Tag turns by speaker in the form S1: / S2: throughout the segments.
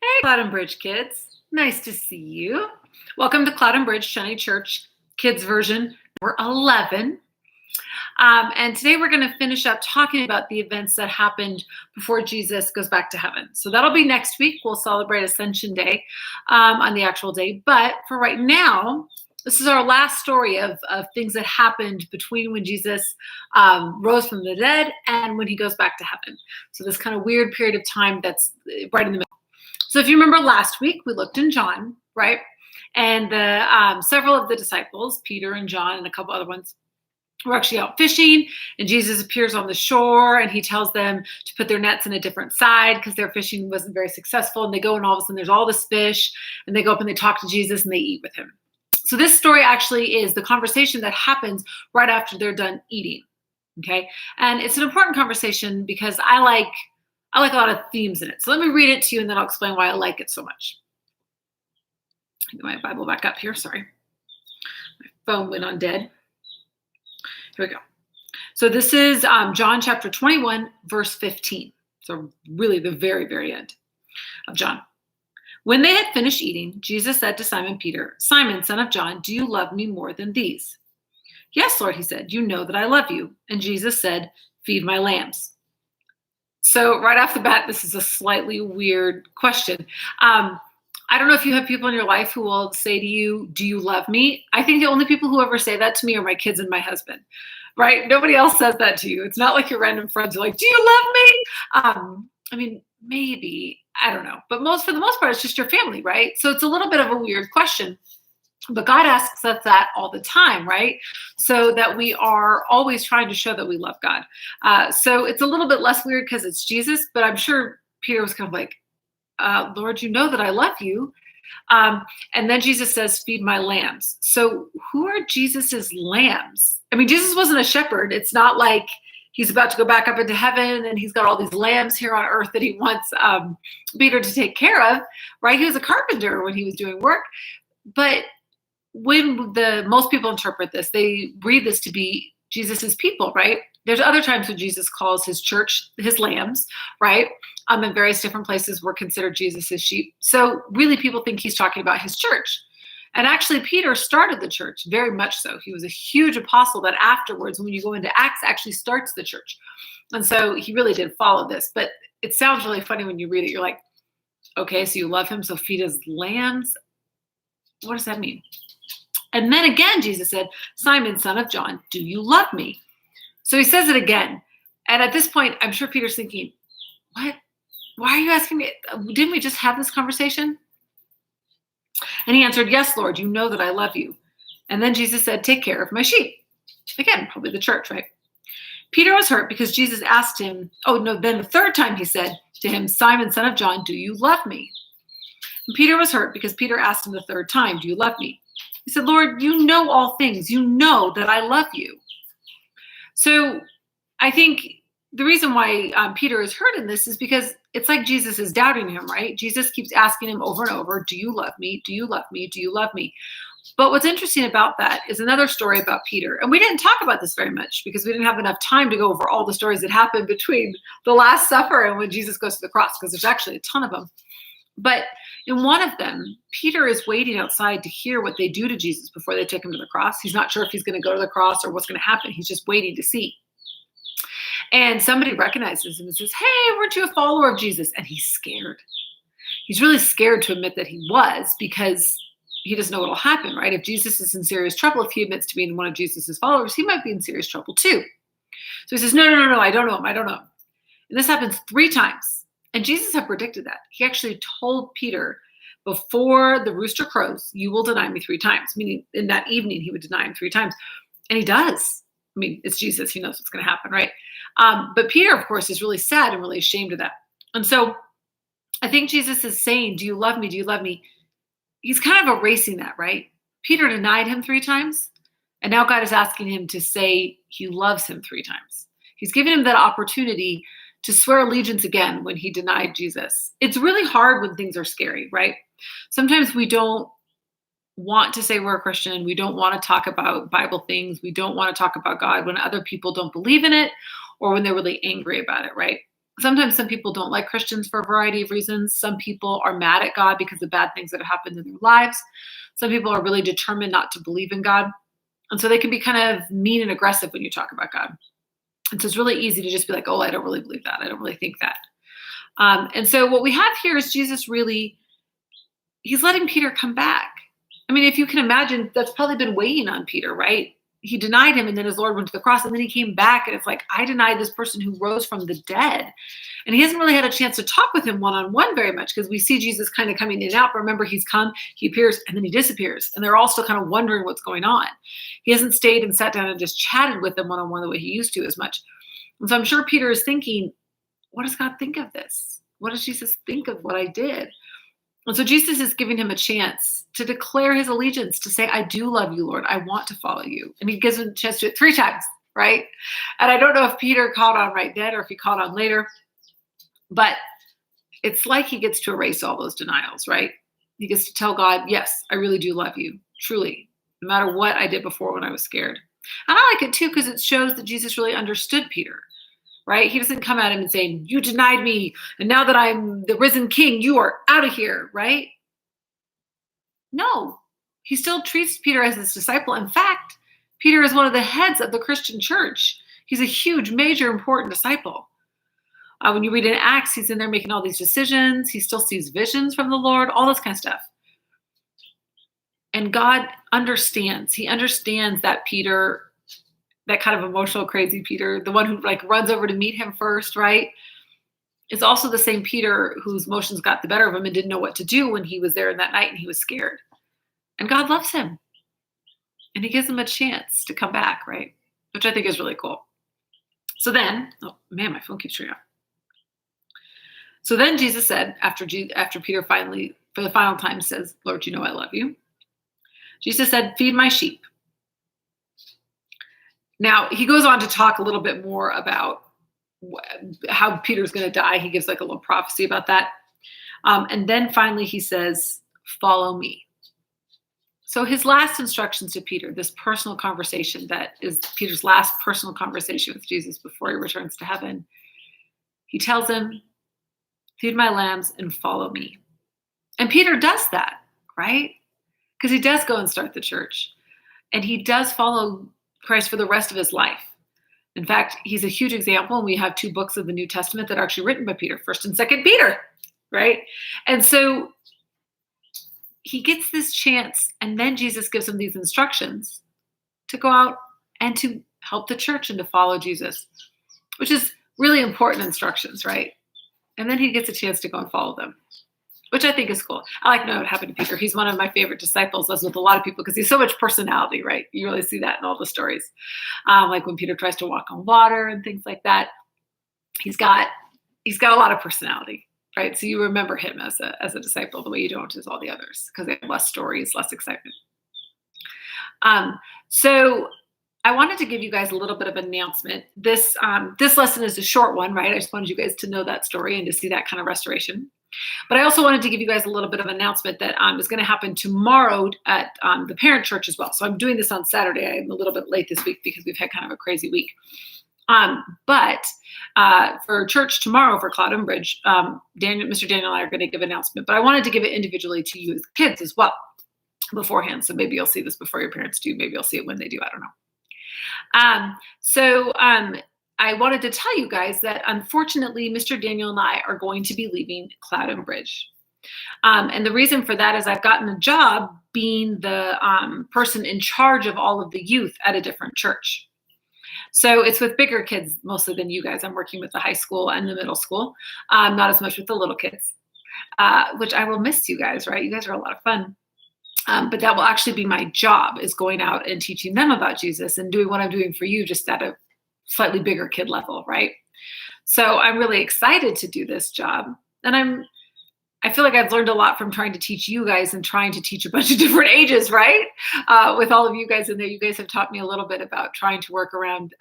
S1: Hey, Cloud and Bridge kids. Nice to see you. Welcome to Cloud and Bridge Shiny Church Kids version. We're 11. And today we're going to finish up talking about the events that happened before Jesus goes back to heaven. So that'll be next week. We'll celebrate Ascension Day on the actual day. But for right now, this is our last story of things that happened between when Jesus rose from the dead and when he goes back to heaven. So this kind of weird period of time that's right in the middle. So if you remember last week, we looked in John, right? And the several of the disciples, Peter and John and a couple other ones, were actually out fishing, and Jesus appears on the shore and he tells them to put their nets in a different side because their fishing wasn't very successful. And they go and all of a sudden there's all this fish, and they go up and they talk to Jesus and they eat with him. So this story actually is the conversation that happens right after they're done eating. Okay. And it's an important conversation because I like a lot of themes in it. So let me read it to you and then I'll explain why I like it so much. Get my Bible back up here. Sorry. My phone went on dead. Here we go. So this is John chapter 21, verse 15. So really the very, very end of John. When they had finished eating, Jesus said to Simon Peter, "Simon, son of John, do you love me more than these?" "Yes, Lord," he said, "you know that I love you." And Jesus said, "Feed my lambs." So right off the bat, this is a slightly weird question. I don't know if you have people in your life who will say to you, "Do you love me?" I think the only people who ever say that to me are my kids and my husband, right? Nobody else says that to you. It's not like your random friends are like, "Do you love me?" I mean, maybe, I don't know. But for the most part, it's just your family, right? So it's a little bit of a weird question. But God asks us that all the time, right? So that we are always trying to show that we love God. So it's a little bit less weird because it's Jesus, but I'm sure Peter was kind of like, "Lord, you know that I love you." And then Jesus says, "Feed my lambs." So who are Jesus's lambs? I mean, Jesus wasn't a shepherd. It's not like he's about to go back up into heaven and he's got all these lambs here on earth that he wants Peter to take care of, right? He was a carpenter when he was doing work. But when most people interpret this, they read this to be Jesus's people, right? There's other times when Jesus calls his church his lambs, right? In various different places were considered Jesus's sheep. So really people think he's talking about his church. And actually Peter started the church, very much so. He was a huge apostle that afterwards, when you go into Acts, actually starts the church. And so he really did follow this. But it sounds really funny when you read it. You're like, okay, so you love him, so feed his lambs? What does that mean? And then again, Jesus said, "Simon, son of John, do you love me?" So he says it again. And at this point, I'm sure Peter's thinking, what? Why are you asking me? Didn't we just have this conversation? And he answered, "Yes, Lord, you know that I love you." And then Jesus said, "Take care of my sheep." Again, probably the church, right? Peter was hurt because Jesus asked him, then the third time he said to him, "Simon, son of John, do you love me?" And Peter was hurt because Peter asked him the third time, "Do you love me?" He said, "Lord, you know all things. You know that I love you." So I think the reason why Peter is hurt in this is because it's like Jesus is doubting him, right? Jesus keeps asking him over and over, "Do you love me? Do you love me? Do you love me?" But what's interesting about that is another story about Peter. And we didn't talk about this very much because we didn't have enough time to go over all the stories that happened between the Last Supper and when Jesus goes to the cross, because there's actually a ton of them. But in one of them, Peter is waiting outside to hear what they do to Jesus before they take him to the cross. He's not sure if he's going to go to the cross or what's going to happen. He's just waiting to see. And somebody recognizes him and says, "Hey, weren't you a follower of Jesus?" And he's scared. He's really scared to admit that he was because he doesn't know what will happen, right? If Jesus is in serious trouble, if he admits to being one of Jesus's followers, he might be in serious trouble too. So he says, no, I don't know him. I don't know him. And this happens 3 times. And Jesus had predicted that. He actually told Peter, before the rooster crows, "You will deny me 3 times," meaning in that evening, he would deny him 3 times. And he does. I mean, it's Jesus. He knows what's going to happen, right? But Peter, of course, is really sad and really ashamed of that. And so I think Jesus is saying, "Do you love me? Do you love me?" He's kind of erasing that, right? Peter denied him 3 times. And now God is asking him to say he loves him 3 times. He's giving him that opportunity to swear allegiance again when he denied Jesus. It's really hard when things are scary, right? Sometimes we don't want to say we're a Christian. We don't want to talk about Bible things. We don't want to talk about God when other people don't believe in it or when they're really angry about it, right? Sometimes some people don't like Christians for a variety of reasons. Some people are mad at God because of bad things that have happened in their lives. Some people are really determined not to believe in God. And so they can be kind of mean and aggressive when you talk about God. And so it's really easy to just be like, oh, I don't really believe that. I don't really think that. And so what we have here is Jesus really, he's letting Peter come back. I mean, if you can imagine, that's probably been weighing on Peter, right? He denied him, and then his Lord went to the cross, and then he came back, and it's like, I denied this person who rose from the dead. And he hasn't really had a chance to talk with him one-on-one very much, because we see Jesus kind of coming in and out. But remember, he's come, he appears, and then he disappears. And they're all still kind of wondering what's going on. He hasn't stayed and sat down and just chatted with them one-on-one the way he used to as much. And so I'm sure Peter is thinking, what does God think of this? What does Jesus think of what I did? And so Jesus is giving him a chance to declare his allegiance, to say, I do love you, Lord. I want to follow you. And he gives him a chance to do it 3 times, right? And I don't know if Peter caught on right then or if he caught on later, but it's like he gets to erase all those denials, right? He gets to tell God, yes, I really do love you, truly, no matter what I did before when I was scared. And I like it too, because it shows that Jesus really understood Peter. Right? He doesn't come at him and saying, you denied me, and now that I'm the risen king, you are out of here, right? No, he still treats Peter as his disciple. In fact, Peter is one of the heads of the Christian church. He's a huge, major, important disciple. When you read in Acts, he's in there making all these decisions. He still sees visions from the Lord, all this kind of stuff. And God understands. He understands that Peter, that kind of emotional, crazy Peter, the one who like runs over to meet him first, right? Is also the same Peter whose emotions got the better of him and didn't know what to do when he was there in that night and he was scared. And God loves him. And he gives him a chance to come back, right? Which I think is really cool. So then, oh man, my phone keeps turning off. So then Jesus said, after Peter finally, for the final time, says, Lord, you know I love you. Jesus said, feed my sheep. Now, he goes on to talk a little bit more about how Peter's going to die. He gives like a little prophecy about that. And then finally he says, follow me. So his last instructions to Peter, this personal conversation that is Peter's last personal conversation with Jesus before he returns to heaven, he tells him, feed my lambs and follow me. And Peter does that, right? Because he does go and start the church. And he does follow Christ for the rest of his life. In fact, he's a huge example. And we have 2 books of the New Testament that are actually written by Peter, 1st and 2nd Peter, right? And so he gets this chance, and then Jesus gives him these instructions to go out and to help the church and to follow Jesus, which is really important instructions, right? And then he gets a chance to go and follow them, which I think is cool. I like to know what happened to Peter. He's one of my favorite disciples, as with a lot of people, because he's so much personality, right? You really see that in all the stories. Like when Peter tries to walk on water and things like that. He's got a lot of personality, right? So you remember him as a disciple the way you don't as all the others, because they have less stories, less excitement. So I wanted to give you guys a little bit of an announcement. This lesson is a short one, right? I just wanted you guys to know that story and to see that kind of restoration. But I also wanted to give you guys a little bit of an announcement that is going to happen tomorrow at the parent church as well. So I'm doing this on Saturday. I'm a little bit late this week because we've had kind of a crazy week. But for church tomorrow for Cloud and Bridge, Mr. Daniel and I are going to give an announcement. But I wanted to give it individually to you as kids as well beforehand. So maybe you'll see this before your parents do. Maybe you'll see it when they do. I don't know. I wanted to tell you guys that unfortunately, Mr. Daniel and I are going to be leaving Cloud and Bridge. And the reason for that is I've gotten a job being the person in charge of all of the youth at a different church. So it's with bigger kids mostly than you guys. I'm working with the high school and the middle school, not as much with the little kids, which I will miss you guys, right? You guys are a lot of fun. But that will actually be my job, is going out and teaching them about Jesus and doing what I'm doing for you, just at a slightly bigger kid level, right? So I'm really excited to do this job. And I feel like I've learned a lot from trying to teach you guys and trying to teach a bunch of different ages, right? With all of you guys in there, you guys have taught me a little bit about trying to work around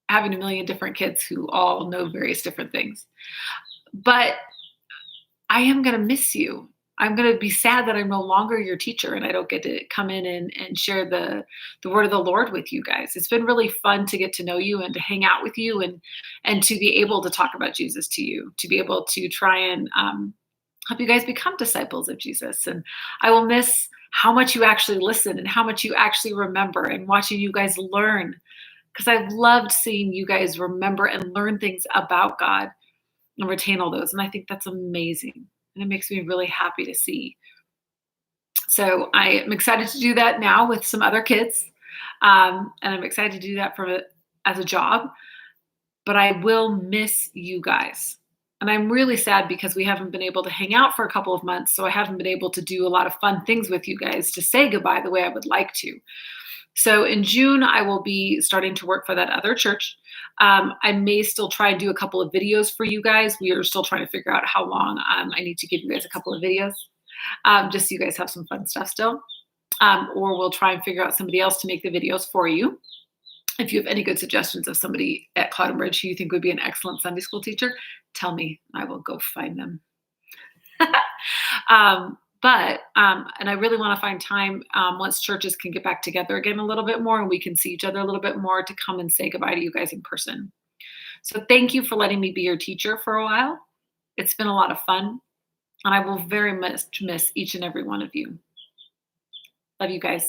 S1: having a million different kids who all know various different things. But I am going to miss you. I'm going to be sad that I'm no longer your teacher and I don't get to come in and share the word of the Lord with you guys. It's been really fun to get to know you and to hang out with you and to be able to talk about Jesus to you, to be able to try and help you guys become disciples of Jesus. And I will miss how much you actually listen and how much you actually remember and watching you guys learn, because I've loved seeing you guys remember and learn things about God and retain all those. And I think that's amazing. And it makes me really happy to see. So I am excited to do that now with some other kids. And I'm excited to do that as a job. But I will miss you guys. And I'm really sad because we haven't been able to hang out for a couple of months. So I haven't been able to do a lot of fun things with you guys to say goodbye the way I would like to. So in June, I will be starting to work for that other church. I may still try and do a couple of videos for you guys. We are still trying to figure out how long I need to give you guys a couple of videos, just so you guys have some fun stuff still. Or we'll try and figure out somebody else to make the videos for you. If you have any good suggestions of somebody at Cloud and Bridge who you think would be an excellent Sunday school teacher, tell me. I will go find them. And I really want to find time once churches can get back together again a little bit more and we can see each other a little bit more to come and say goodbye to you guys in person. So thank you for letting me be your teacher for a while. It's been a lot of fun, and I will very much miss each and every one of you. Love you guys.